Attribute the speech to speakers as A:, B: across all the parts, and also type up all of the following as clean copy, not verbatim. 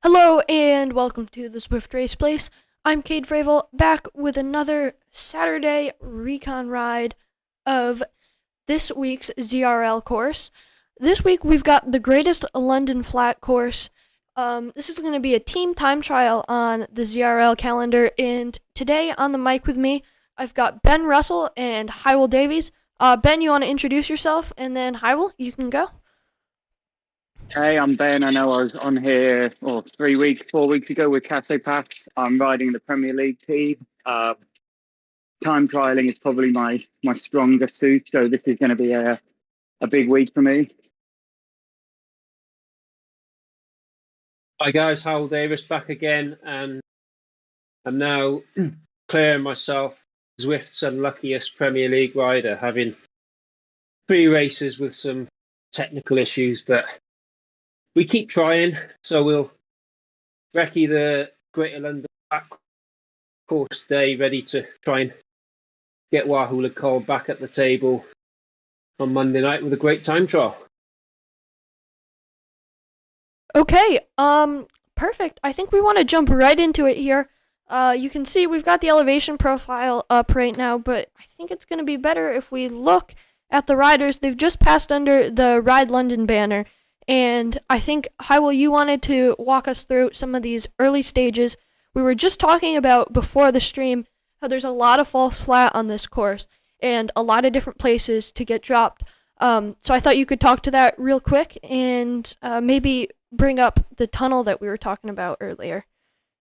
A: Hello and welcome to the Zwift Race Place. I'm Cade Fravel, back with another Saturday recon ride of this week's ZRL course. This week we've got the Greatest London Flat course. This is going to be a team time trial on the ZRL calendar, and today on the mic with me I've got Ben Russell and Hywel Davies. Ben, you want to introduce yourself, and then Hywel, you can go.
B: Hey, I'm Ben. I know I was on here 4 weeks ago with Casso Pass. I'm riding the Premier League team. Time trialing is probably my stronger suit, so this is going to be a big week for me.
C: Hi guys, Hywel Davies back again, and I'm now Claire and myself, Zwift's unluckiest Premier League rider, having 3 races with some technical issues, but we keep trying. So we'll recce the Greater London Flat course today, ready to try and get Wahoo Le Col back at the table on Monday night with a great time trial.
A: Okay, perfect. I think we want to jump right into it here. You can see we've got the elevation profile up right now, but I think it's going to be better if we look at the riders. They've just passed under the Ride London banner, and I think, Hywel, you wanted to walk us through some of these early stages. We were just talking about before the stream how there's a lot of false flat on this course and a lot of different places to get dropped. So I thought you could talk to that real quick and maybe bring up the tunnel that we were talking about earlier.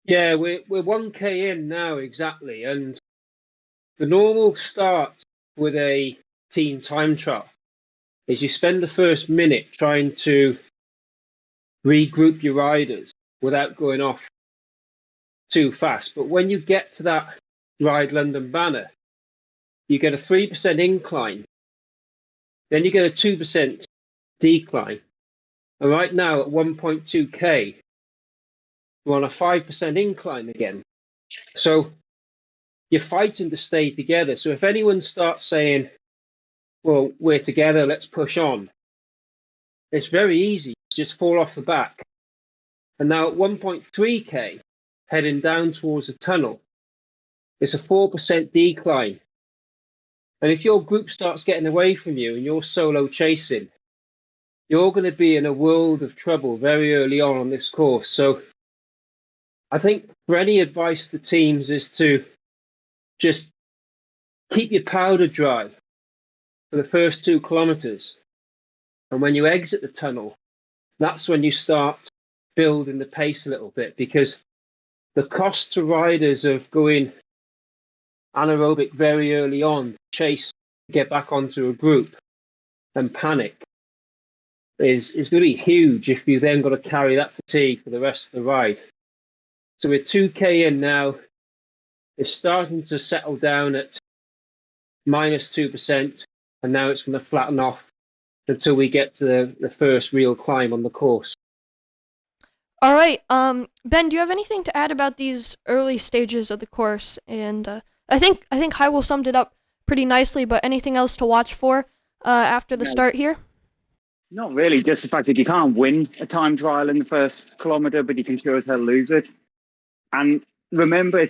C: Yeah, we're 1K in now exactly, and the normal start with a team time trial is you spend the first minute trying to regroup your riders without going off too fast. But when you get to that Ride London banner, you get a 3% incline, then you get a 2% decline. And right now at 1.2K, we're on a 5% incline again. So you're fighting to stay together. So if anyone starts saying, well, we're together, let's push on, it's very easy to just fall off the back. And now at 1.3K, heading down towards the tunnel, it's a 4% decline. And if your group starts getting away from you and you're solo chasing, you're going to be in a world of trouble very early on this course. So I think for any advice to teams is to just keep your powder dry for the first 2 kilometers. And when you exit the tunnel, that's when you start building the pace a little bit, because the cost to riders of going anaerobic very early on, chase, get back onto a group and panic is going to be huge if you then got to carry that fatigue for the rest of the ride. So we're 2K in now. It's starting to settle down at minus 2%, and now it's going to flatten off until we get to the first real climb on the course.
A: All right, Ben, do you have anything to add about these early stages of the course? And I think Hywel summed it up pretty nicely, but anything else to watch for after the start here?
B: Not really, just the fact that you can't win a time trial in the first kilometre, but you can sure as hell lose it. And remember,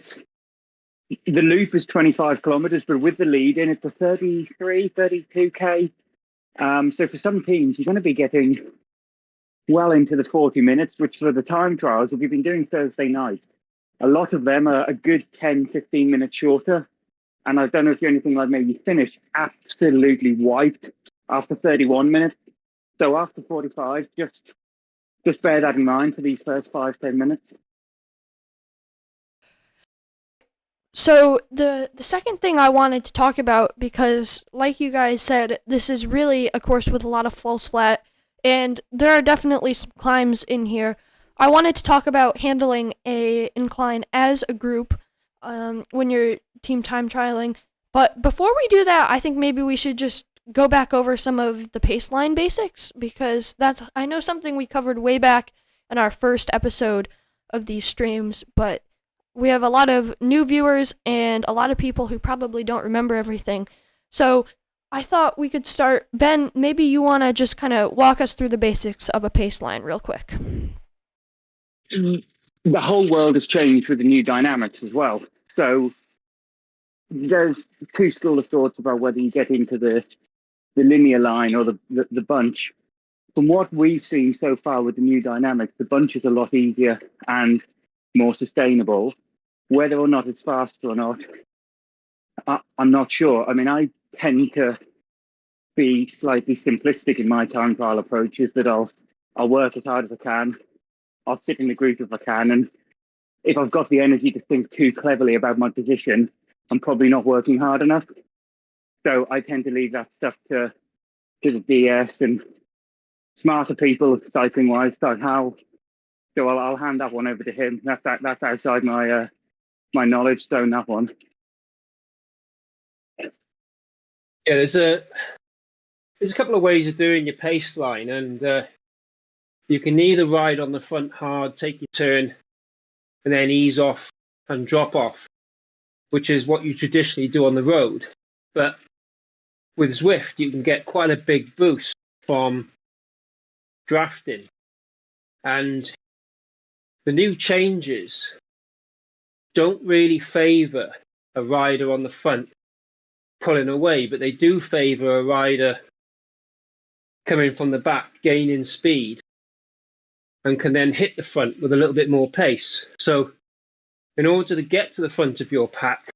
B: the loop is 25 kilometres, but with the lead in, it's a 33, 32K. So for some teams, you're going to be getting well into the 40 minutes, which for the time trials, if you've been doing Thursday night, a lot of them are a good 10, 15 minutes shorter. And I don't know if you're anything like me, you finish absolutely wiped after 31 minutes. So after 45, just bear that in mind for these first 5-10 minutes.
A: So the second thing I wanted to talk about, because like you guys said, this is really a course with a lot of false flat, and there are definitely some climbs in here. I wanted to talk about handling a incline as a group when you're team time trialing. But before we do that, I think maybe we should just go back over some of the paceline basics, because that's, I know, something we covered way back in our first episode of these streams, but we have a lot of new viewers and a lot of people who probably don't remember everything. So I thought we could start. Ben, maybe you want to just kind of walk us through the basics of a paceline real quick.
B: the whole world has changed with the new dynamics as well. So there's two school of thoughts about whether you get into the linear line or the bunch. From what we've seen so far with the new dynamics, the bunch is a lot easier and more sustainable. Whether or not it's faster or not, I'm not sure. I mean, I tend to be slightly simplistic in my time trial approaches, that I'll work as hard as I can. I'll sit in the group if I can. And if I've got the energy to think too cleverly about my position, I'm probably not working hard enough. So I tend to leave that stuff to the DS and smarter people cycling wise. So I'll hand that one over to him. That's outside my my knowledge zone, that one.
C: Yeah, there's a couple of ways of doing your pace line, and you can either ride on the front hard, take your turn, and then ease off and drop off, which is what you traditionally do on the road. But with Zwift, you can get quite a big boost from drafting. And the new changes don't really favour a rider on the front pulling away, but they do favour a rider coming from the back, gaining speed, and can then hit the front with a little bit more pace. So in order to get to the front of your pack,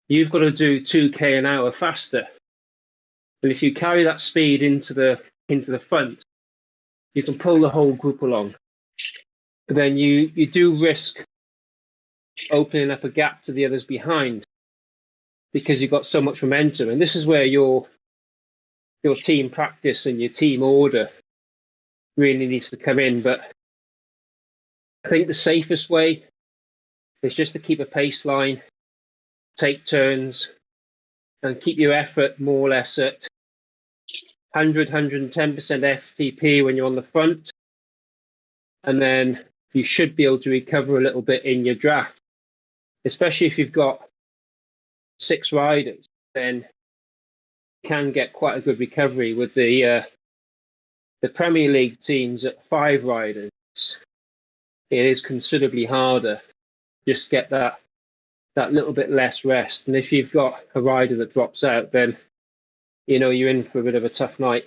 C: you've got to do 2k an hour faster. And if you carry that speed into the front, you can pull the whole group along. But then you do risk opening up a gap to the others behind, because you've got so much momentum. And this is where your team practice and your team order really needs to come in. But I think the safest way is just to keep a pace line, take turns, and keep your effort more or less at 110% FTP when you're on the front. And then you should be able to recover a little bit in your draft, especially if you've got 6 riders, then you can get quite a good recovery. With the Premier League teams at 5 riders, it is considerably harder. Just get that little bit less rest. And if you've got a rider that drops out, then you're in for a bit of a tough night.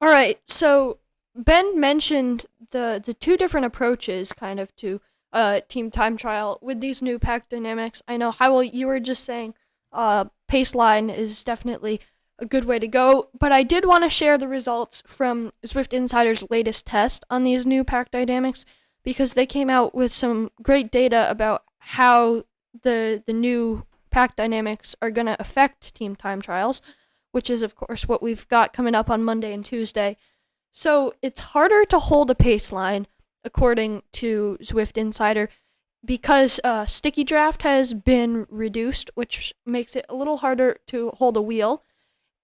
A: All right, so Ben mentioned the two different approaches kind of to team time trial with these new pack dynamics. I know, Hywell, you were just saying pace line is definitely a good way to go, but I did want to share the results from Zwift Insider's latest test on these new pack dynamics, because they came out with some great data about how the new pack dynamics are going to affect team time trials, which is, of course, what we've got coming up on Monday and Tuesday. So it's harder to hold a pace line, according to Zwift Insider, because sticky draft has been reduced, which makes it a little harder to hold a wheel.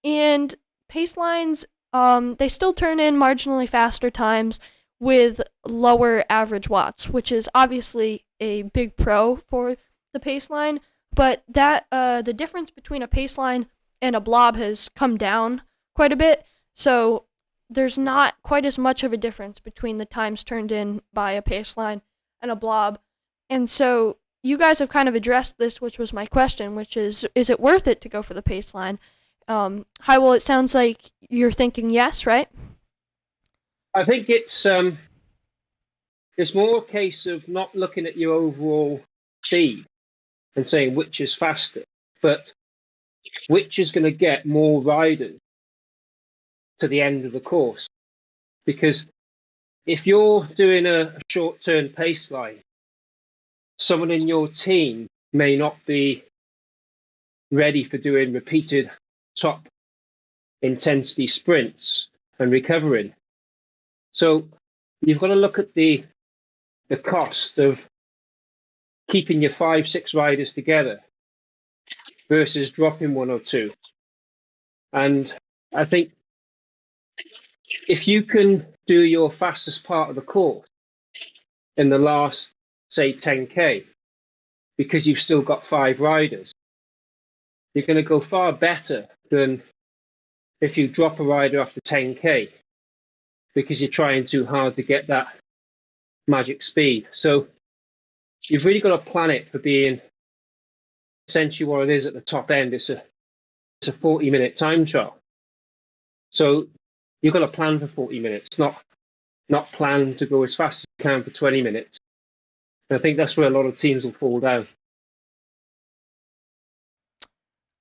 A: And pace lines, they still turn in marginally faster times with lower average watts, which is obviously a big pro for the pace line. But that the difference between a pace line and a blob has come down quite a bit, so there's not quite as much of a difference between the times turned in by a pace line and a blob. And so you guys have kind of addressed this, which was my question, which is it worth it to go for the pace line? Hywell, it sounds like you're thinking yes, right?
C: I think it's more a case of not looking at your overall speed and saying which is faster, but which is going to get more riders to the end of the course. Because if you're doing a short turn pace line, someone in your team may not be ready for doing repeated top intensity sprints and recovering. So you've got to look at the cost of keeping your 5-6 riders together versus dropping 1 or 2. And I think if you can do your fastest part of the course in the last, say, 10k, because you've still got 5 riders, you're going to go far better than if you drop a rider after 10k, because you're trying too hard to get that magic speed. So you've really got to plan it for being essentially what it is at the top end. It's a 40-minute time trial. So you've got to plan for 40 minutes, not plan to go as fast as you can for 20 minutes. And I think that's where a lot of teams will fall down.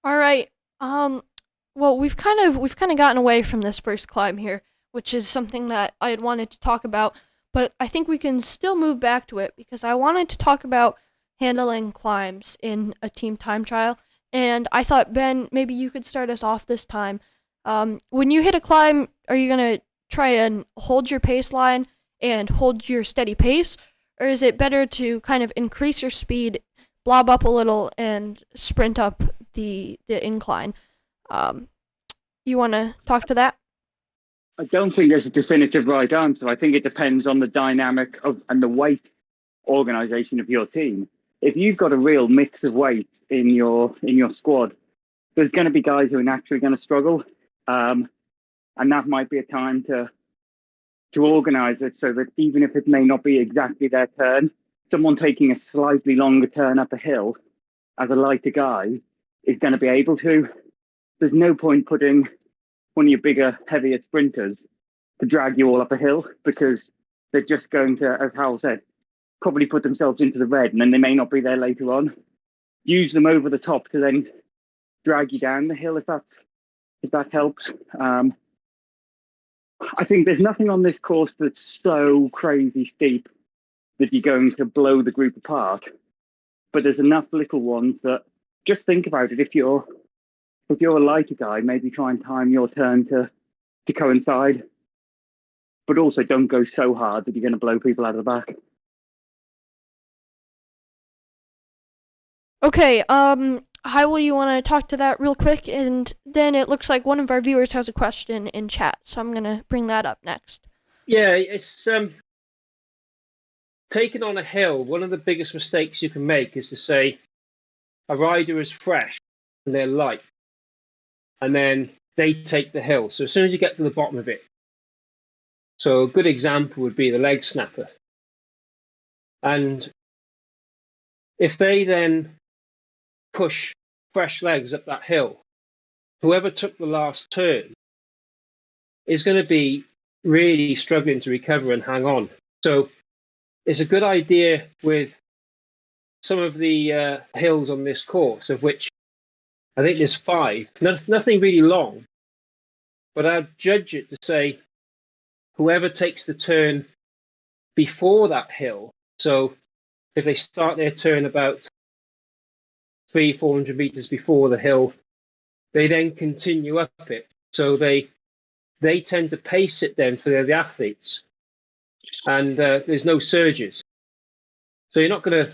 A: All right. Well, we've kind of gotten away from this first climb here, which is something that I had wanted to talk about, but I think we can still move back to it because I wanted to talk about handling climbs in a team time trial. And I thought, Ben, maybe you could start us off this time. When you hit a climb, are you gonna try and hold your pace line and hold your steady pace, or is it better to kind of increase your speed, blob up a little, and sprint up the incline? You want to talk to that?
B: I don't think there's a definitive right answer. I think it depends on the dynamic of and the weight organisation of your team. If you've got a real mix of weight in your squad, there's going to be guys who are naturally going to struggle, and that might be a time to organise it so that even if it may not be exactly their turn, someone taking a slightly longer turn up a hill as a lighter guy is going to be able to. There's no point putting one of your bigger, heavier sprinters to drag you all up a hill because they're just going to, as Hal said, probably put themselves into the red and then they may not be there later on. Use them over the top to then drag you down the hill if that helps. I think there's nothing on this course that's so crazy steep that you're going to blow the group apart. But there's enough little ones that just think about it. If you're a lighter guy, maybe try and time your turn to coincide. But also don't go so hard that you're going to blow people out of the back.
A: Okay, Hywel, you want to talk to that real quick? And then it looks like one of our viewers has a question in chat, so I'm going to bring that up next.
C: Yeah, it's taking on a hill. One of the biggest mistakes you can make is to say a rider is fresh and they're light, and then they take the hill. So as soon as you get to the bottom of it, so a good example would be the leg snapper. And if they then push fresh legs up that hill, whoever took the last turn is going to be really struggling to recover and hang on. So it's a good idea with some of the hills on this course, of which I think there's 5, nothing really long, but I'd judge it to say whoever takes the turn before that hill, so if they start their turn about 300-400 meters before the hill, they then continue up it. So they tend to pace it then for the athletes, and there's no surges. So you're not going to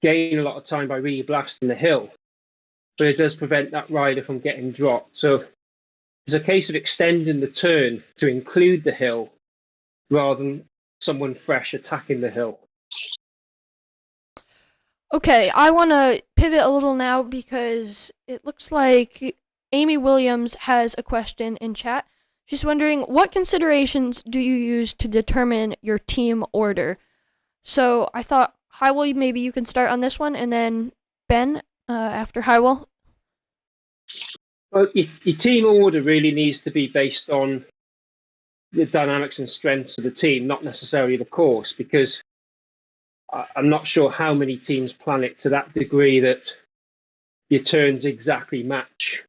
C: gain a lot of time by really blasting the hill, but it does prevent that rider from getting dropped. So it's a case of extending the turn to include the hill rather than someone fresh attacking the hill.
A: Okay, I want to pivot a little now because it looks like Amy Williams has a question in chat. She's wondering, what considerations do you use to determine your team order? So I thought, Hywel, maybe you can start on this one, and then Ben after Hywel.
C: Well, your team order really needs to be based on the dynamics and strengths of the team, not necessarily the course, because I'm not sure how many teams plan it to that degree that your turns exactly match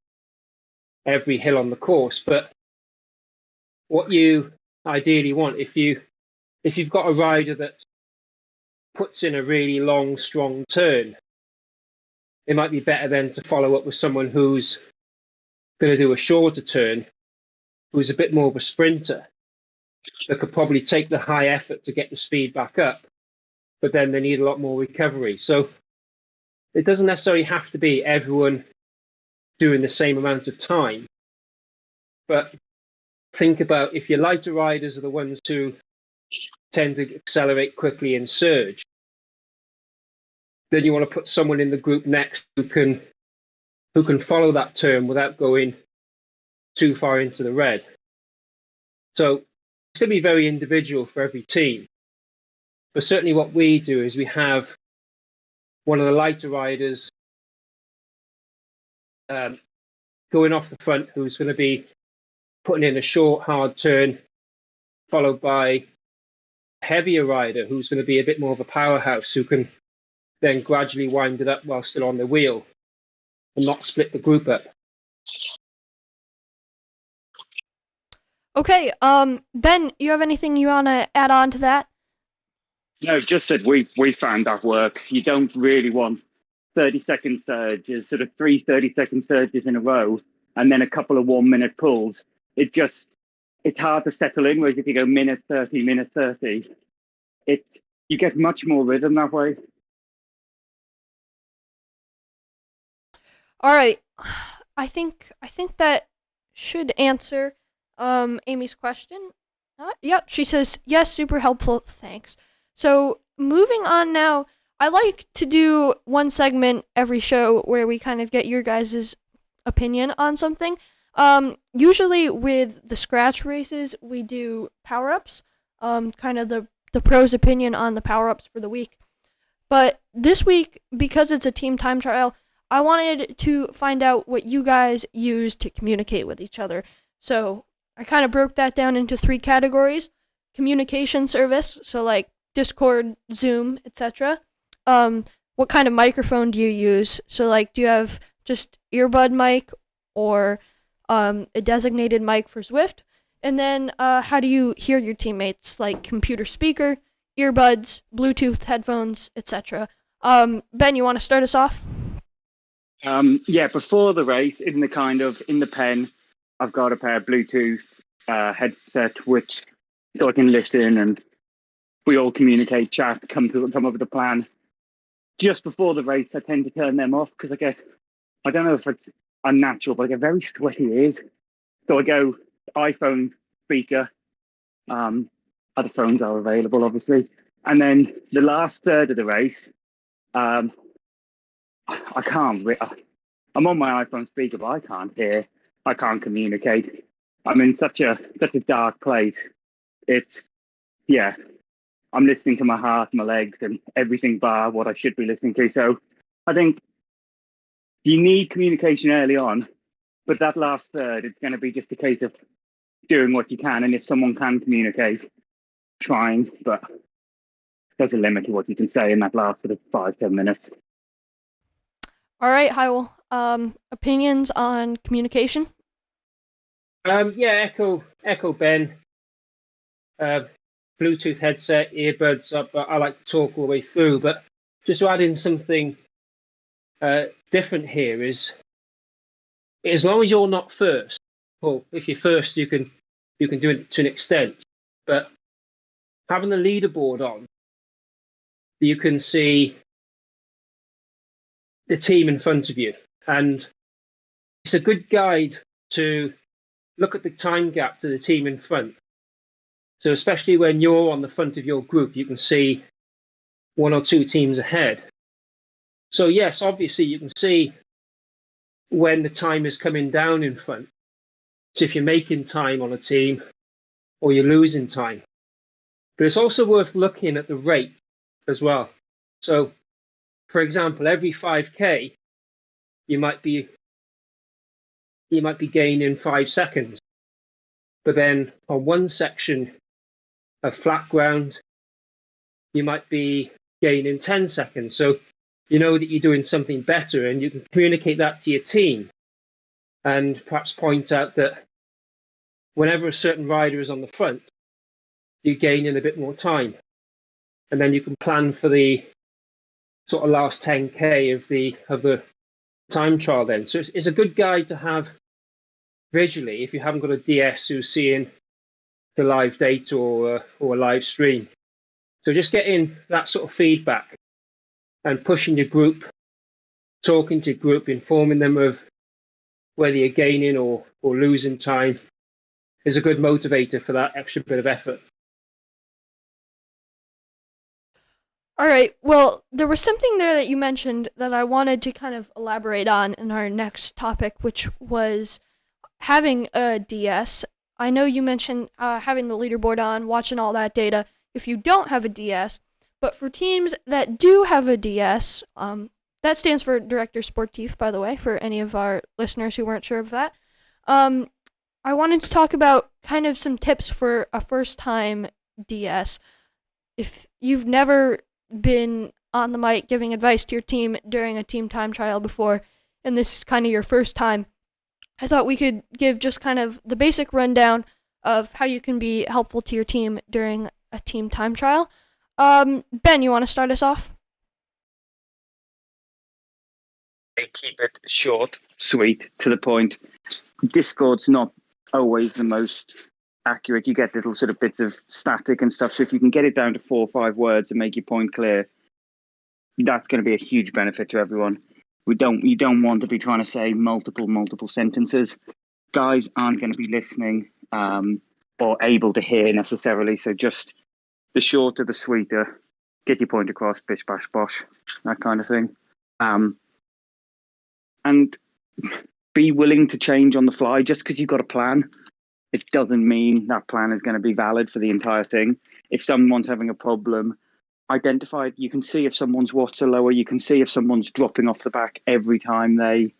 C: every hill on the course. But what you ideally want, if you've got a rider that puts in a really long, strong turn, it might be better then to follow up with someone who's going to do a shorter turn, who's a bit more of a sprinter, that could probably take the high effort to get the speed back up, but then they need a lot more recovery. So it doesn't necessarily have to be everyone doing the same amount of time, but think about if your lighter riders are the ones who tend to accelerate quickly and surge, then you want to put someone in the group next who can follow that turn without going too far into the red. So going to be very individual for every team. But certainly what we do is we have one of the lighter riders going off the front, who's going to be putting in a short, hard turn, followed by a heavier rider who's going to be a bit more of a powerhouse, who can then gradually wind it up while still on the wheel and not split the group up.
A: Okay, Ben, you have anything you want to add on to that?
B: No, just that we found that works. You don't really want 30-second surges, sort of 3 30-second surges in a row, and then a couple of 1 minute pulls. It's hard to settle in. Whereas if you go minute 30, you get much more rhythm that way.
A: All right, I think that should answer Amy's question. Yep, she says yes, super helpful. Thanks. So moving on now, I like to do one segment every show where we kind of get your guys' opinion on something. Usually with the scratch races, we do power-ups, kind of the pros' opinion on the power-ups for the week. But this week, because it's a team time trial, I wanted to find out what you guys use to communicate with each other. So I kind of broke that down into 3 categories. Communication service, so like Discord, Zoom, etc. What kind of microphone do you use? So like, do you have just earbud mic or a designated mic for Zwift? And then how do you hear your teammates? Like computer speaker, earbuds, Bluetooth headphones, etc. Ben, you want to start us off?
B: Before the race, in the pen, I've got a pair of Bluetooth headset, so I can listen and we all communicate, chat, come up with a plan. Just before the race, I tend to turn them off because I don't know if it's unnatural, but I get very sweaty ears. So I go iPhone speaker. Other phones are available, obviously. And then the last third of the race, I can't. I'm on my iPhone speaker, but I can't hear. I can't communicate. I'm in such a dark place. I'm listening to my heart, my legs, and everything bar what I should be listening to. So I think you need communication early on, but that last third, it's going to be just a case of doing what you can. And if someone can communicate, trying, but there's a limit to what you can say in that last sort of 5-10 minutes.
A: All right, Hywel. Opinions on communication?
C: Echo Ben. Bluetooth headset, earbuds up. I like to talk all the way through, but just to add in something different here is, as long as you're not first, well, if you're first, you can do it to an extent, but having the leaderboard on, you can see the team in front of you, and it's a good guide to look at the time gap to the team in front. So especially when you're on the front of your group, you can see 1 or 2 teams ahead. So yes, obviously you can see when the time is coming down in front. So if you're making time on a team or you're losing time. But it's also worth looking at the rate as well. So for example, every 5K, you might be gaining 5 seconds. But then on one section of flat ground, you might be gaining 10 seconds. So you know that you're doing something better, and you can communicate that to your team and perhaps point out that whenever a certain rider is on the front, you're gaining a bit more time. And then you can plan for the sort of last 10K of the time trial then. So it's a good guide to have visually if you haven't got a DS who's seeing the live data or a live stream. So just getting that sort of feedback and pushing your group, talking to your group, informing them of whether you're gaining or losing time is a good motivator for that extra bit of effort.
A: All right, well, there was something there that you mentioned that I wanted to kind of elaborate on in our next topic, which was having a DS. I know you mentioned having the leaderboard on, watching all that data if you don't have a DS, but for teams that do have a DS, that stands for Director Sportif, by the way, for any of our listeners who weren't sure of that. I wanted to talk about kind of some tips for a first-time DS. If you've never been on the mic giving advice to your team during a team time trial before, and this is kind of your first time, I thought we could give just kind of the basic rundown of how you can be helpful to your team during a team time trial. Ben, you want to start us off?
B: Keep it short, sweet, to the point. Discord's not always the most accurate. You get little sort of bits of static and stuff. So if you can get it down to 4 or 5 words and make your point clear, that's going to be a huge benefit to everyone. You don't want to be trying to say multiple sentences. Guys aren't going to be listening or able to hear necessarily. So just the shorter, the sweeter. Get your point across, bish, bash, bosh, that kind of thing. And be willing to change on the fly. Just because you've got a plan, it doesn't mean that plan is going to be valid for the entire thing. If someone's having a problem, identify it. You can see if someone's watts are lower. You can see if someone's dropping off the back every time they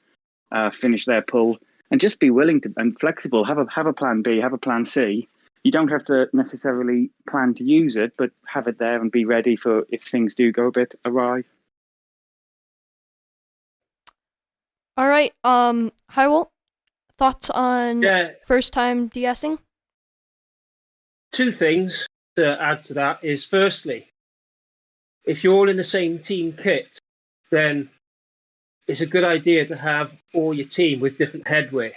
B: finish their pull. And just be willing to and flexible. Have a plan B, have a plan C. You don't have to necessarily plan to use it, but have it there and be ready for if things do go a bit awry.
A: All right, Hywel, thoughts on first time DSing?
C: 2 things to add to that is, firstly, if you're all in the same team kit, then it's a good idea to have all your team with different headwear,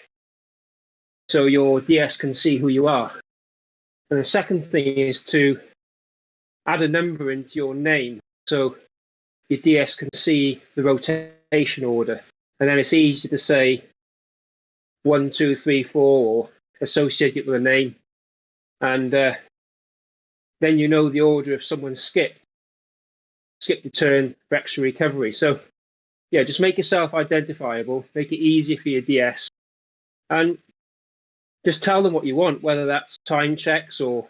C: so your DS can see who you are. And the second thing is to add a number into your name, so your DS can see the rotation order. And then it's easy to say 1, 2, 3, 4, or associate it with a name. And then you know the order if someone skipped the turn for extra recovery. So, yeah, just make yourself identifiable, make it easier for your DS, and just tell them what you want, whether that's time checks or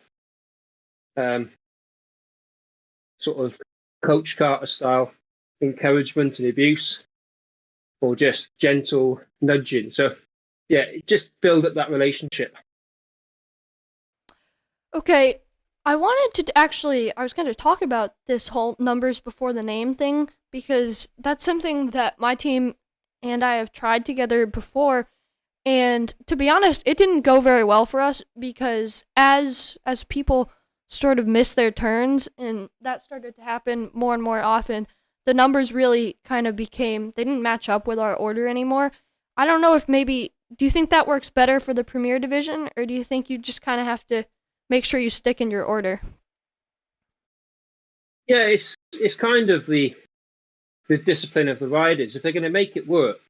C: sort of Coach Carter style encouragement and abuse, or just gentle nudging. So, yeah, just build up that relationship.
A: Okay, I wanted to I was going to talk about this whole numbers before the name thing, because that's something that my team and I have tried together before. And to be honest, it didn't go very well for us, because as people sort of missed their turns, and that started to happen more and more often, the numbers really kind of they didn't match up with our order anymore. I don't know if do you think that works better for the Premier Division, or do you think you just kind of have to make sure you stick in your order?
C: Yeah, it's kind of the discipline of the riders. If they're going to make it work,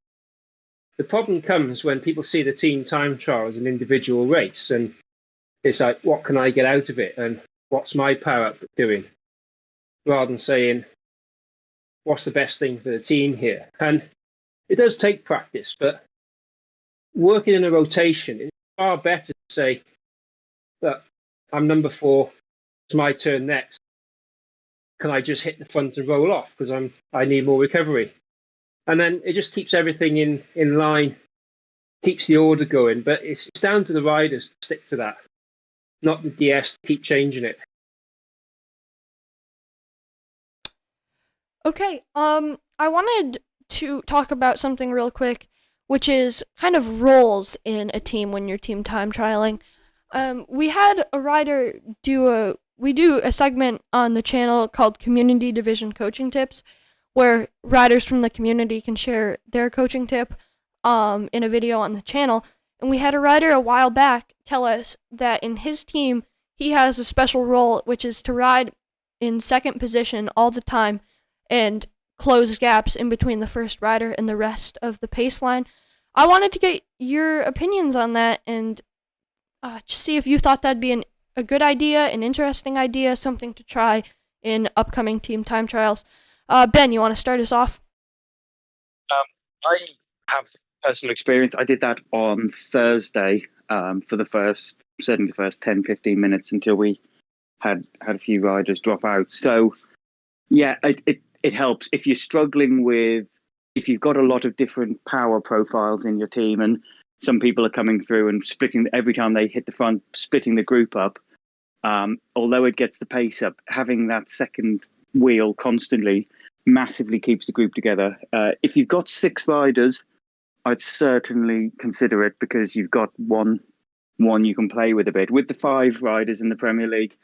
C: the problem comes when people see the team time trial as an individual race, and it's like, what can I get out of it, and what's my power up doing, rather than saying, what's the best thing for the team here? And it does take practice, but working in a rotation, it's far better to say, look, I'm number 4, it's my turn next. Can I just hit the front and roll off because I need more recovery? And then it just keeps everything in line, keeps the order going. But it's down to the riders to stick to that, not the DS to keep changing it.
A: Okay, I wanted to talk about something real quick, which is kind of roles in a team when you're team time trialing. We had a rider do a segment on the channel called Community Division Coaching Tips, where riders from the community can share their coaching tip in a video on the channel. And we had a rider a while back tell us that in his team, he has a special role, which is to ride in second position all the time and close gaps in between the first rider and the rest of the pace line. I wanted to get your opinions on that and just see if you thought that'd be a good idea, an interesting idea, something to try in upcoming team time trials. Ben, you want to start us off?
B: I have personal experience. I did that on Thursday for the first certainly the first 10, 15 minutes until we had a few riders drop out. So yeah, it helps if you're struggling with, if you've got a lot of different power profiles in your team, and some people are coming through and splitting every time they hit the front, splitting the group up. Although it gets the pace up, having that second wheel constantly massively keeps the group together. If you've got 6 riders, I'd certainly consider it, because you've got one you can play with a bit. With the 5 riders in the Premier League,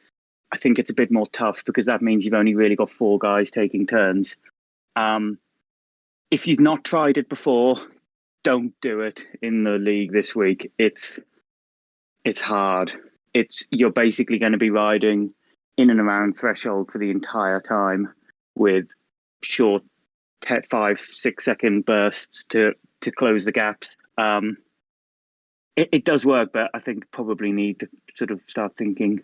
B: I think it's a bit more tough, because that means you've only really got 4 guys taking turns. If you've not tried it before, don't do it in the league this week. It's hard. You're basically going to be riding in and around threshold for the entire time with short 5-6 second bursts to close the gaps. It does work, but I think probably need to sort of start thinking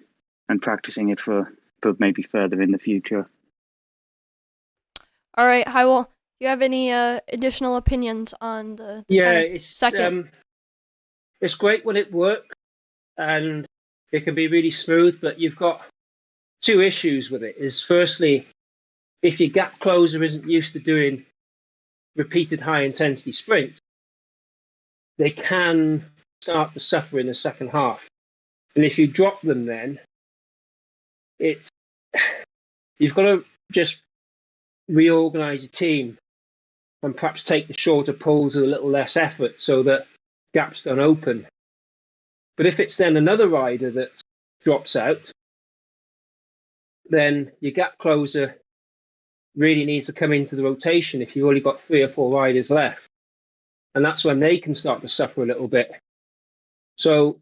B: and practicing it for maybe further in the future.
A: All right, Hywell, you have any additional opinions on the second?
C: It's great when it works, and it can be really smooth, but you've got 2 issues with it. Is firstly, if your gap closer isn't used to doing repeated high intensity sprints, they can start to suffer in the second half. And if you drop them, then you've got to just reorganize your team and perhaps take the shorter pulls with a little less effort so that gaps don't open. But if it's then another rider that drops out, then your gap closer really needs to come into the rotation if you've only got 3 or 4 riders left. And that's when they can start to suffer a little bit. So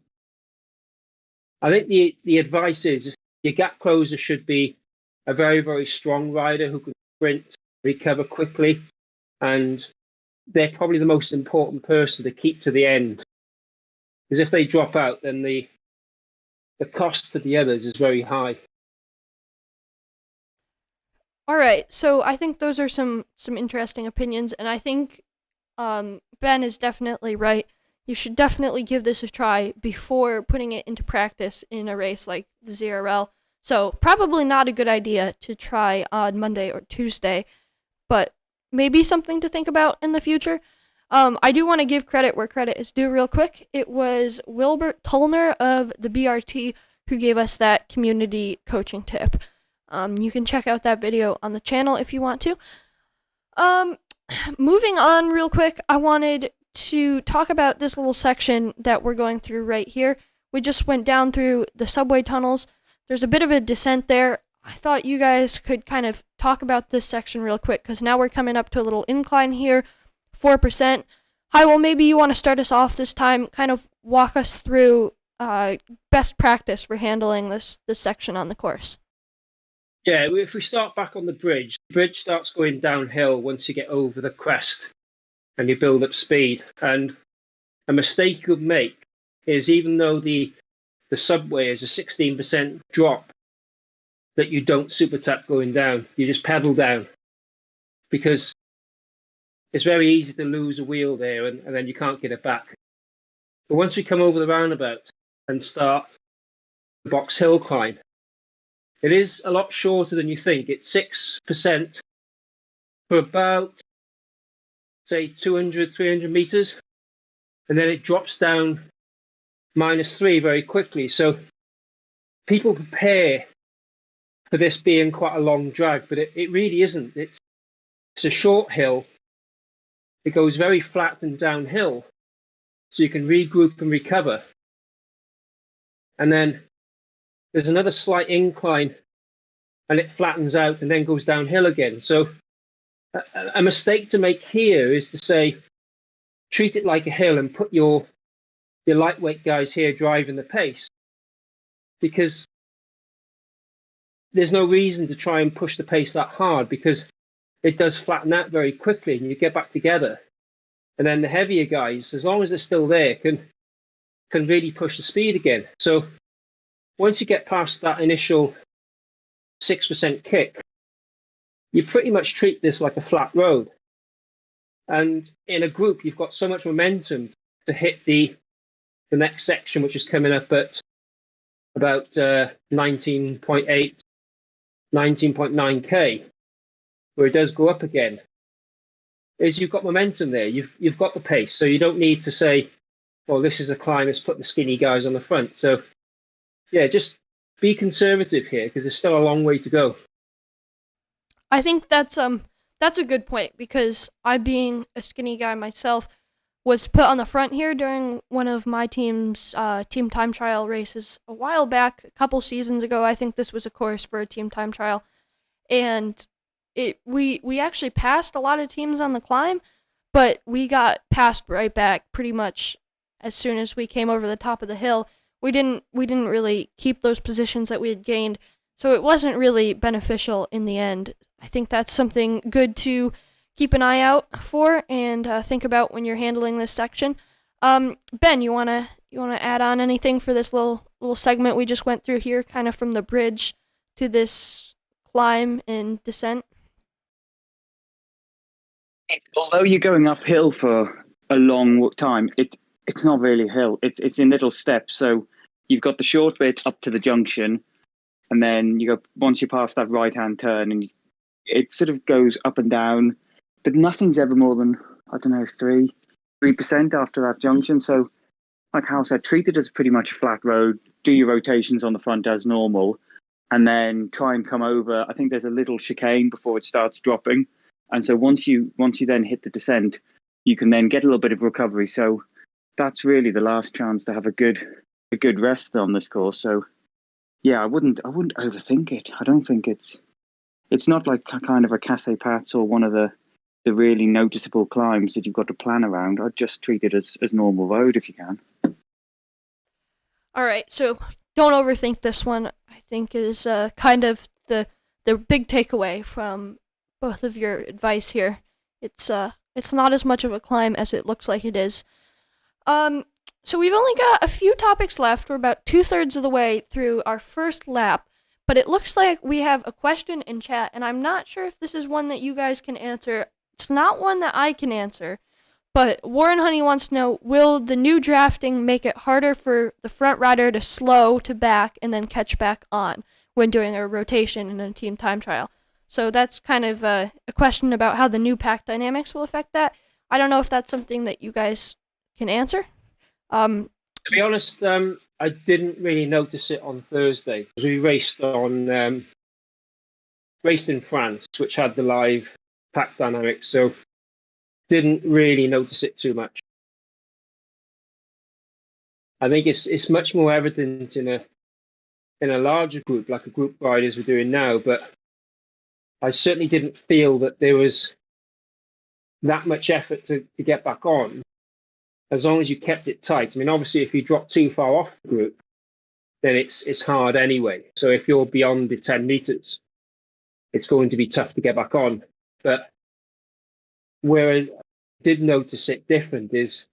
C: I think the advice is your gap closer should be a very, very strong rider who can sprint, recover quickly, and they're probably the most important person to keep to the end. Because if they drop out, then the cost to the others is very high.
A: All right, so I think those are some interesting opinions, and I think Ben is definitely right. You should definitely give this a try before putting it into practice in a race like the ZRL. So probably not a good idea to try on Monday or Tuesday, but maybe something to think about in the future. I do want to give credit where credit is due real quick. It was Wilbert Tollner of the BRT who gave us that community coaching tip. You can check out that video on the channel if you want to. Moving on real quick, I wanted to talk about this little section that we're going through right here. We just went down through the subway tunnels. There's a bit of a descent there. I thought you guys could kind of talk about this section real quick, because now we're coming up to a little incline here, 4%. Hywell, maybe you want to start us off this time, kind of walk us through best practice for handling this section on the course.
C: Yeah, if we start back on the bridge starts going downhill once you get over the crest and you build up speed. And a mistake you could make is, even though the subway is a 16% drop, that you don't super tap going down. You just pedal down, because it's very easy to lose a wheel there and then you can't get it back. But once we come over the roundabout and start the Box Hill climb, it is a lot shorter than you think. It's 6% for about, say, 200, 300 meters. And then it drops down -3 very quickly. So people prepare for this being quite a long drag, but it really isn't. It's a short hill. It goes very flat and downhill, so you can regroup and recover. And then there's another slight incline, and it flattens out and then goes downhill again. So a mistake to make here is to say, treat it like a hill and put your lightweight guys here driving the pace, because there's no reason to try and push the pace that hard, because it does flatten out very quickly and you get back together. And then the heavier guys, as long as they're still there, can really push the speed again. So once you get past that initial 6% kick, you pretty much treat this like a flat road. And in a group, you've got so much momentum to hit the next section, which is coming up at about 19.8, 19.9k, where it does go up again, is you've got momentum there. You've got the pace, so you don't need to say, well, this is a climb, let's put the skinny guys on the front. So yeah, just be conservative here because there's still a long way to go.
A: I think that's a good point, because I, being a skinny guy myself, was put on the front here during one of my team's team time trial races a while back, a couple seasons ago. I think this was a course for a team time trial, and we actually passed a lot of teams on the climb, but we got passed right back pretty much as soon as we came over the top of the hill. We didn't really keep those positions that we had gained, so it wasn't really beneficial in the end. I think that's something good to keep an eye out for and think about when you're handling this section. Ben, you wanna add on anything for this little segment we just went through here, kind of from the bridge to this climb and descent?
B: Although you're going uphill for a long time, it's not really a hill. It's in little steps. So you've got the short bit up to the junction, and then you go once you pass that right hand turn, and it sort of goes up and down, but nothing's ever more than, I don't know, 3% after that junction. So, like Hal said, treat it as pretty much a flat road. Do your rotations on the front as normal, and then try and come over. I think there's a little chicane before it starts dropping, and so once you then hit the descent, you can then get a little bit of recovery. So that's really the last chance to have a good rest on this course. So yeah, I wouldn't overthink it. I don't think it's not like kind of a Cathay Pats or one of the really noticeable climbs that you've got to plan around. I'd just treat it as normal road if you can.
A: All right, so don't overthink this one, I think, is kind of the big takeaway from both of your advice here. It's not as much of a climb as it looks like it is. So we've only got a few topics left. We're about 2/3 of the way through our first lap, but it looks like we have a question in chat, and I'm not sure if this is one that you guys can answer. It's not one that I can answer, but Warren Honey wants to know, will the new drafting make it harder for the front rider to slow to back and then catch back on when doing a rotation in a team time trial? So that's kind of a question about how the new pack dynamics will affect that. I don't know if that's something that you guys can answer.
C: To be honest, I didn't really notice it on Thursday because we raced in France, which had the live pack dynamics, so didn't really notice it too much. I think it's much more evident in a larger group, like a group riders we're doing now, but I certainly didn't feel that there was that much effort to get back on, as long as you kept it tight. I mean, obviously, if you drop too far off the group, then it's hard anyway. So if you're beyond the 10 meters, it's going to be tough to get back on. But where I did notice it different is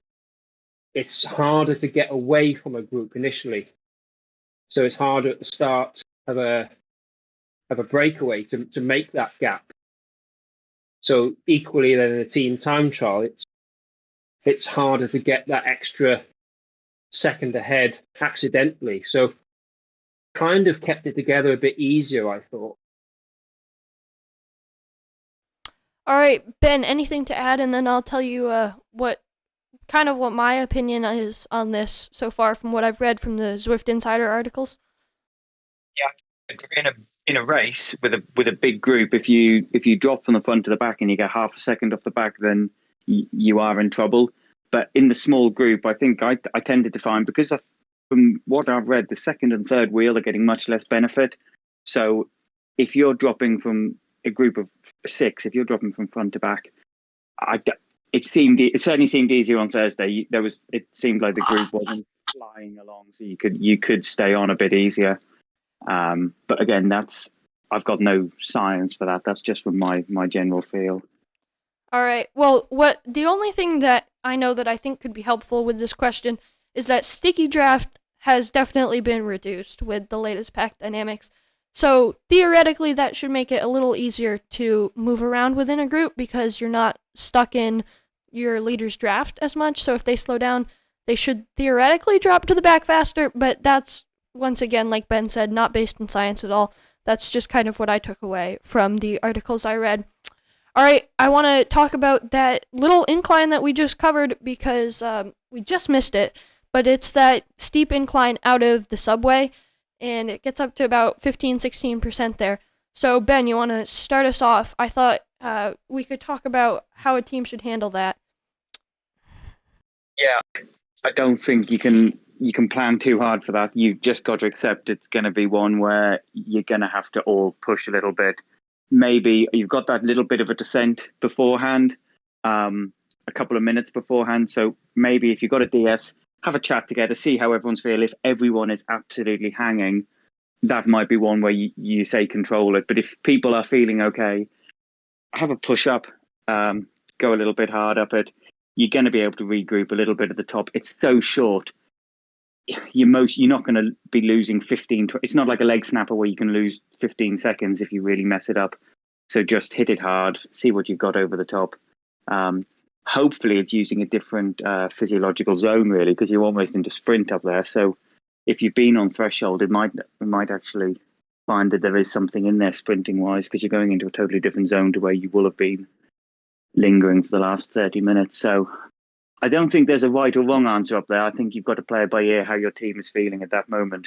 C: it's harder to get away from a group initially. So it's harder at the start of a breakaway to make that gap. So equally then in a team time trial, it's harder to get that extra second ahead accidentally. So kind of kept it together a bit easier, I thought.
A: All right, Ben, anything to add, and then I'll tell you what my opinion is on this so far from what I've read from the Zwift Insider articles.
B: Yeah, in a race with a big group, if you drop from the front to the back and you get half a second off the back, then you are in trouble. But in the small group, I think I tended to find, because from what I've read, the second and third wheel are getting much less benefit. So if you're dropping from a group of 6, if you're dropping from front to back, it certainly seemed easier on Thursday. It seemed like the group wasn't flying along, so you could stay on a bit easier. But again, I've got no science for that. That's just from my general feel.
A: All right. Well, the only thing that I know that I think could be helpful with this question is that sticky draft has definitely been reduced with the latest pack dynamics. So theoretically, that should make it a little easier to move around within a group because you're not stuck in your leader's draft as much. So if they slow down, they should theoretically drop to the back faster, but that's once again, like Ben said, not based in science at all. That's just kind of what I took away from the articles I read. All right, I want to talk about that little incline that we just covered because we just missed it, but it's that steep incline out of the subway, and it gets up to about 15-16% there. So, Ben, you want to start us off? I thought we could talk about how a team should handle that.
B: Yeah, I don't think you can plan too hard for that. You've just got to accept it's going to be one where you're going to have to all push a little bit. Maybe you've got that little bit of a descent beforehand, a couple of minutes beforehand. So maybe if you've got a DS, have a chat together, see how everyone's feeling. If everyone is absolutely hanging, that might be one where you say control it. But if people are feeling okay, have a push up, go a little bit hard up it. You're going to be able to regroup a little bit at the top. It's so short. You're not going to be losing 15. It's not like a leg snapper where you can lose 15 seconds if you really mess it up. So just hit it hard, see what you've got over the top. Hopefully it's using a different physiological zone, really, because you're almost into sprint up there. So if you've been on threshold, it might actually find that there is something in there sprinting wise, because you're going into a totally different zone to where you will have been lingering for the last 30 minutes. So I don't think there's a right or wrong answer up there. I think you've got to play it by ear how your team is feeling at that moment.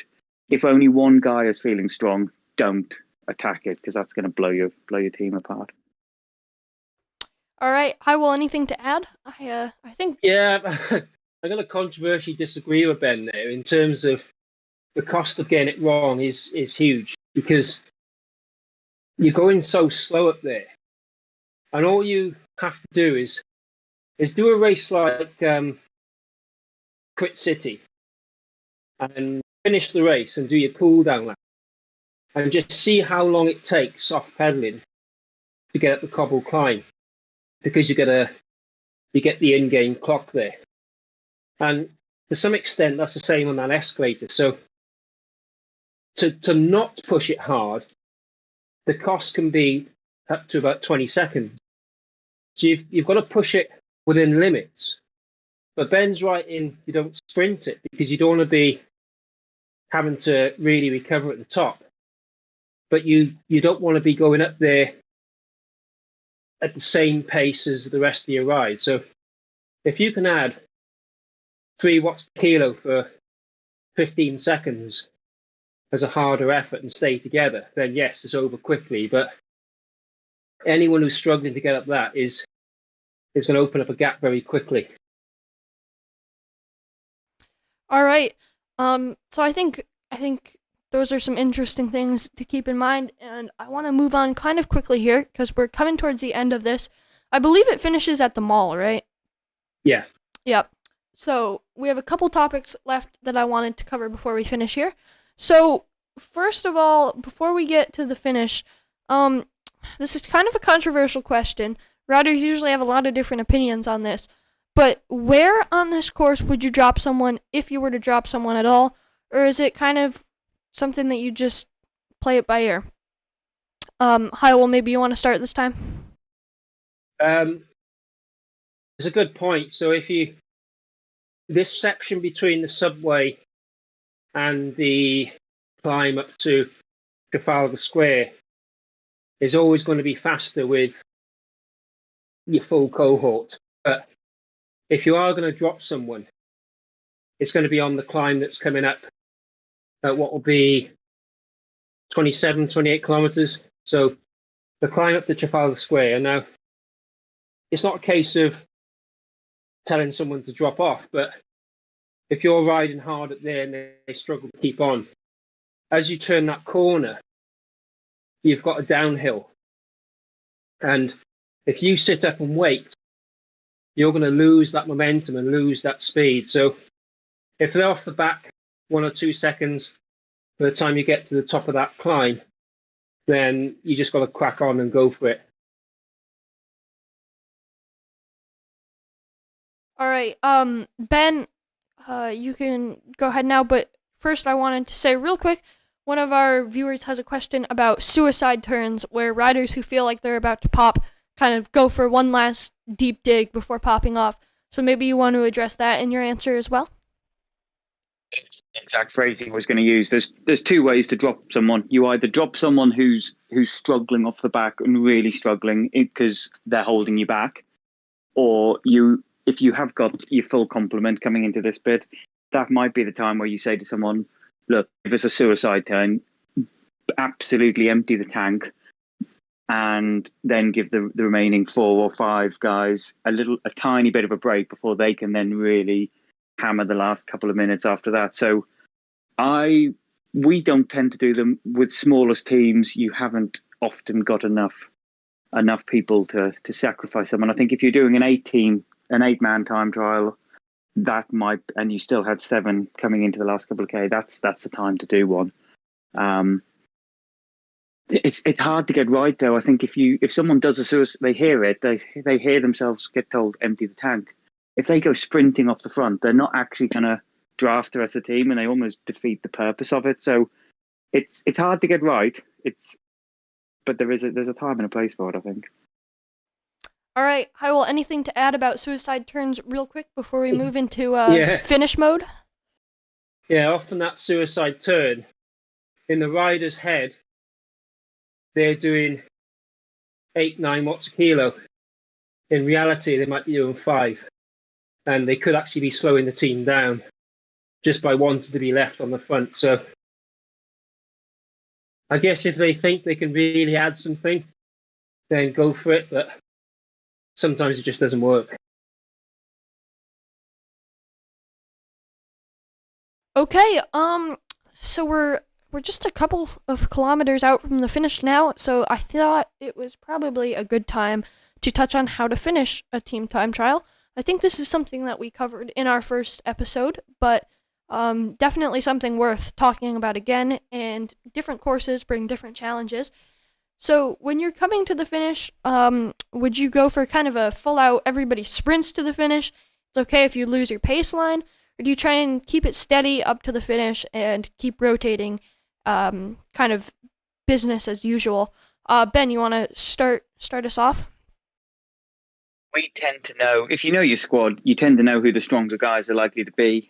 B: If only one guy is feeling strong, don't attack it, because that's going to blow your team apart.
A: All right, Will, anything to add? I think.
C: Yeah, I'm going to controversially disagree with Ben there in terms of the cost of getting it wrong is huge, because you're going so slow up there, and all you have to do is do a race like Crit City and finish the race and do your cool down lap and just see how long it takes off pedaling to get up the cobble climb, because you get the in-game clock there. And to some extent that's the same on that escalator. So to not push it hard, the cost can be up to about 20 seconds. So you've got to push it within limits. But Ben's right in you don't sprint it, because you don't want to be having to really recover at the top. But you don't want to be going up there at the same pace as the rest of your ride. So if you can add 3 watts per kilo for 15 seconds as a harder effort and stay together, then yes, it's over quickly. But anyone who's struggling to get up that is going to open up a gap very quickly.
A: All right. So I think those are some interesting things to keep in mind, and I want to move on kind of quickly here because we're coming towards the end of this. I believe it finishes at the mall, right?
C: Yeah.
A: Yep. So we have a couple topics left that I wanted to cover before we finish here. So first of all, before we get to the finish, this is kind of a controversial question. Riders usually have a lot of different opinions on this, but where on this course would you drop someone if you were to drop someone at all, or is it kind of something that you just play it by ear? Well, maybe you want to start this time?
C: It's a good point. So this section between the subway and the climb up to Trafalgar Square is always going to be faster with your full cohort. But if you are going to drop someone, it's going to be on the climb that's coming up at what will be 27, 28 kilometers. So the climb up to Trafalgar Square. Now, it's not a case of telling someone to drop off, but if you're riding hard up there and they struggle to keep on, as you turn that corner, you've got a downhill. And if you sit up and wait, you're going to lose that momentum and lose that speed. So if they're off the back 1 or 2 seconds by the time you get to the top of that climb, then you just got to crack on and go for it.
A: All right, Ben, you can go ahead now, but first I wanted to say real quick, one of our viewers has a question about suicide turns, where riders who feel like they're about to pop kind of go for one last deep dig before popping off. So maybe you want to address that in your answer as well?
B: Exact phrasing I was going to use. There's two ways to drop someone. You either drop someone who's struggling off the back and really struggling because they're holding you back, or if you have got your full complement coming into this bit, that might be the time where you say to someone, look, if it's a suicide turn, absolutely empty the tank, and then give the remaining 4 or 5 guys a tiny bit of a break before they can then really hammer the last couple of minutes after that. So we don't tend to do them with smallest teams. You haven't often got enough people to sacrifice them. And I think if you're doing an 8-man time trial, that might, and you still had 7 coming into the last couple of K, that's the time to do one. It's hard to get right though. I think if someone does a suicide, they hear it, they hear themselves get told empty the tank. If they go sprinting off the front, they're not actually going to draft the rest of the team, and they almost defeat the purpose of it. So it's hard to get right. But there's a time and a place for it, I think.
A: All right, Hywel, anything to add about suicide turns real quick before we move into finish mode?
C: Yeah, often that suicide turn, in the rider's head, they're doing 8-9 watts a kilo. In reality, they might be doing 5. And they could actually be slowing the team down just by wanting to be left on the front. So I guess if they think they can really add something, then go for it. But sometimes it just doesn't work.
A: Okay, so we're just a couple of kilometers out from the finish now, so I thought it was probably a good time to touch on how to finish a team time trial. I think this is something that we covered in our first episode, but definitely something worth talking about again, and different courses bring different challenges. So when you're coming to the finish, would you go for kind of a full-out everybody sprints to the finish? It's okay if you lose your pace line, or do you try and keep it steady up to the finish and keep rotating, kind of business as usual? Ben, you want to start us off?
B: We tend to know, if you know your squad, you tend to know who the stronger guys are likely to be.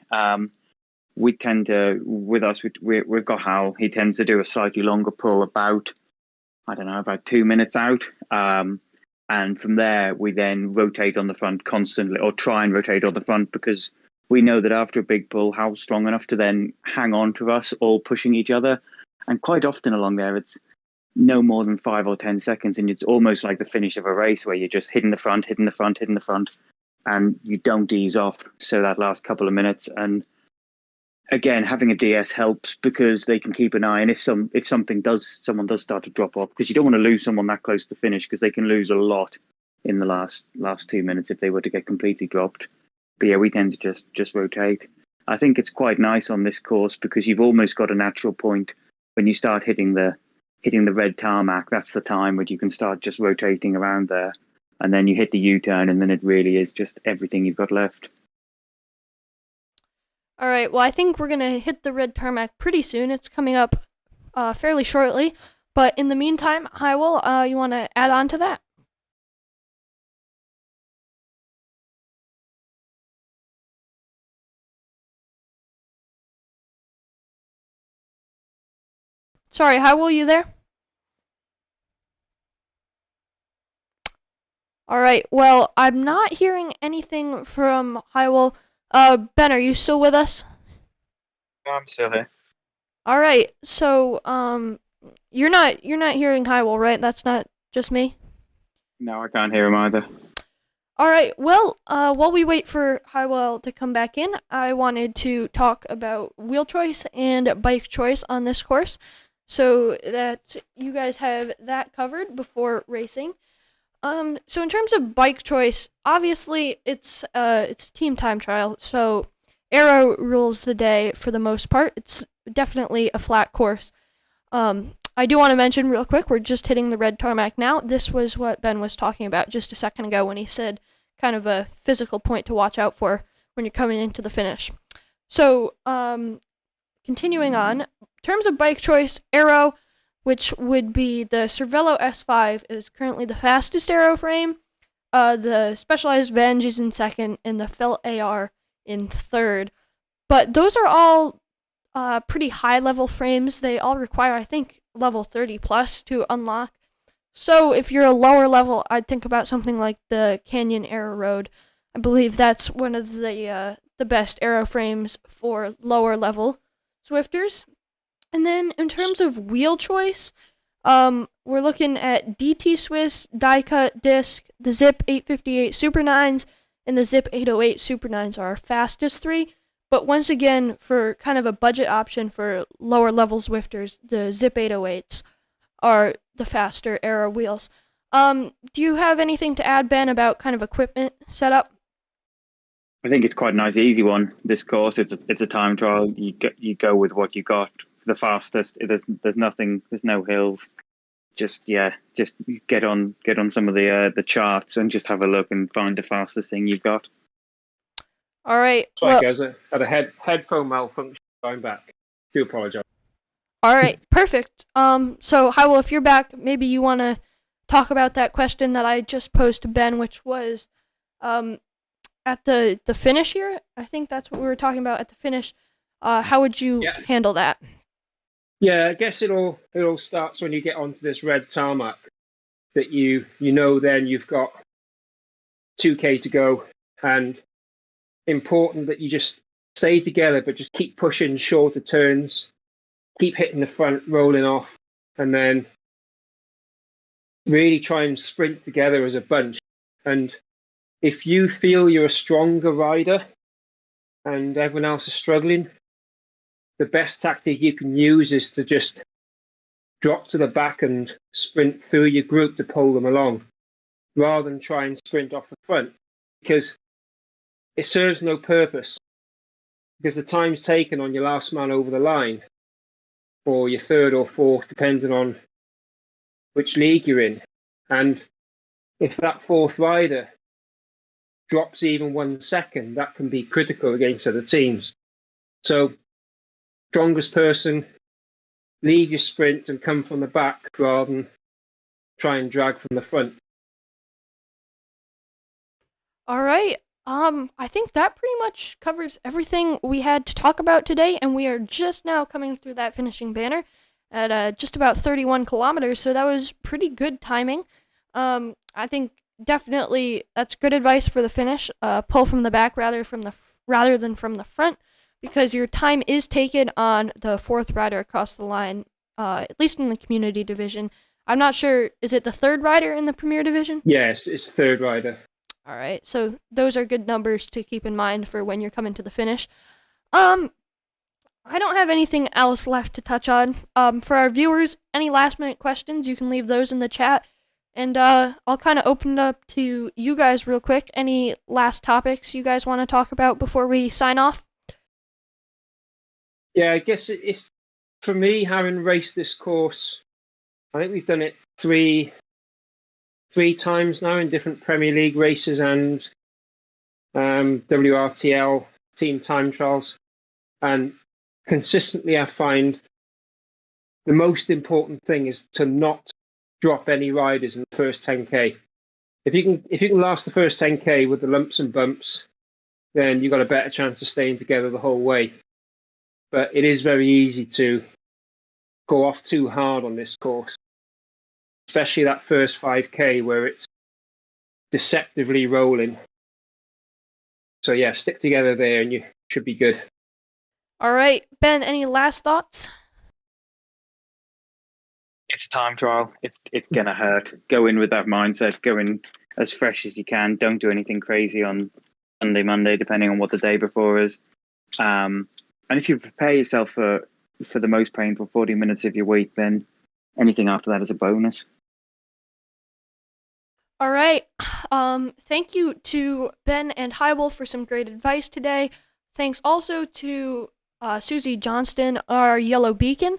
B: We tend to, with us, we've got Hal. He tends to do a slightly longer pull, about 2 minutes out. And from there, we then rotate on the front constantly, or try and rotate on the front, because we know that after a big pull, Hal's strong enough to then hang on to us, all pushing each other. And quite often along there, it's no more than 5 or 10 seconds, and it's almost like the finish of a race where you're just hitting the front, and you don't ease off. So that last couple of minutes, and again, having a DS helps because they can keep an eye, and if someone does start to drop off, because you don't want to lose someone that close to the finish, because they can lose a lot in the last 2 minutes if they were to get completely dropped. But yeah, we tend to just rotate. I think it's quite nice on this course because you've almost got a natural point when you start hitting the red tarmac. That's the time when you can start just rotating around there, and then you hit the U-turn, and then it really is just everything you've got left.
A: All right, well, I think we're going to hit the red tarmac pretty soon. It's coming up fairly shortly. But in the meantime, Hywel, you want to add on to that? Sorry, Hywel, you there? All right, well, I'm not hearing anything from Hywel. Ben, are you still with us?
B: I'm still here.
A: All right, so you're not hearing Hywel, right? That's not just me.
B: No, I can't hear him either.
A: All right, well, while we wait for Hywel to come back in, I wanted to talk about wheel choice and bike choice on this course, so that you guys have that covered before racing. So in terms of bike choice, obviously it's a team time trial, so aero rules the day for the most part. It's definitely a flat course. I do want to mention real quick, we're just hitting the red tarmac now. This was what Ben was talking about just a second ago when he said kind of a physical point to watch out for when you're coming into the finish. So, continuing on, in terms of bike choice, aero, which would be the Cervelo S5, is currently the fastest aero frame. The Specialized Venge is in second, and the Felt AR in third. But those are all pretty high level frames. They all require, I think, level 30 plus to unlock. So if you're a lower level, I'd think about something like the Canyon Aero Road. I believe that's one of the best aero frames for lower level Zwifters. And then in terms of wheel choice, we're looking at DT Swiss, die cut disc, the Zip 858 Super 9s, and the Zip 808 Super 9s are our fastest three. But once again, for kind of a budget option for lower level Zwifters, the Zip 808s are the faster aero wheels. Do you have anything to add, Ben, about kind of equipment setup?
B: I think it's quite a nice, easy one. This course, it's a time trial. You go with what you got. The fastest. There's nothing. There's no hills. Just get on some of the charts and just have a look and find the fastest thing you've got.
A: All right.
C: Sorry, guys, I had a headphone malfunction. Going back. Do apologize.
A: All right. Perfect. So Hywell, if you're back, maybe you want to talk about that question that I just posed to Ben, which was, at the finish here. I think that's what we were talking about at the finish. How would you handle that?
C: Yeah, I guess it all starts when you get onto this red tarmac. That you know then you've got 2K to go, and important that you just stay together, but just keep pushing shorter turns, keep hitting the front, rolling off, and then really try and sprint together as a bunch. And if you feel you're a stronger rider and everyone else is struggling, the best tactic you can use is to just drop to the back and sprint through your group to pull them along, rather than try and sprint off the front, because it serves no purpose. Because the time's taken on your last man over the line, or your third or fourth, depending on which league you're in. And if that fourth rider drops even 1 second, that can be critical against other teams. So, strongest person, leave your sprint and come from the back rather than try and drag from the front.
A: All right. I think that pretty much covers everything we had to talk about today, and we are just now coming through that finishing banner at just about 31 kilometers, so that was pretty good timing. I think definitely that's good advice for the finish. Pull from the back rather than from the front, because your time is taken on the fourth rider across the line, at least in the community division. I'm not sure, is it the third rider in the Premier Division?
C: Yes, it's third rider.
A: All right, so those are good numbers to keep in mind for when you're coming to the finish. I don't have anything else left to touch on. For our viewers, any last minute questions, you can leave those in the chat. And I'll kind of open it up to you guys real quick. Any last topics you guys want to talk about before we sign off?
C: Yeah, I guess it's for me, having raced this course, I think we've done it three times now in different Premier League races and WRTL team time trials. And consistently I find the most important thing is to not drop any riders in the first 10K. If you can last the first 10K with the lumps and bumps, then you've got a better chance of staying together the whole way. But it is very easy to go off too hard on this course, especially that first 5K where it's deceptively rolling. So yeah, stick together there and you should be good.
A: All right, Ben, any last thoughts?
B: It's a time trial. It's gonna hurt. Go in with that mindset. Go in as fresh as you can. Don't do anything crazy on Sunday, Monday, depending on what the day before is. And if you prepare yourself for the most painful 40 minutes of your week, then anything after that is a bonus.
A: All right. Thank you to Ben and Hywell for some great advice today. Thanks also to Susie Johnston, our Yellow Beacon,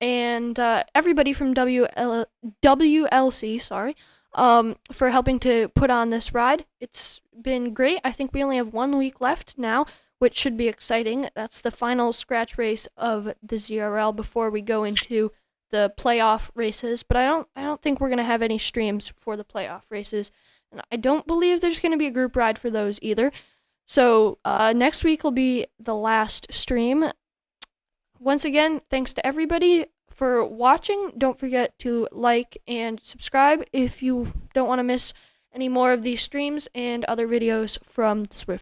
A: and everybody from WLC, for helping to put on this ride. It's been great. I think we only have 1 week left now, which should be exciting. That's the final scratch race of the ZRL before we go into the playoff races. But I don't think we're gonna have any streams for the playoff races, and I don't believe there's gonna be a group ride for those either. So next week will be the last stream. Once again, thanks to everybody for watching. Don't forget to like and subscribe if you don't want to miss any more of these streams and other videos from the Zwift.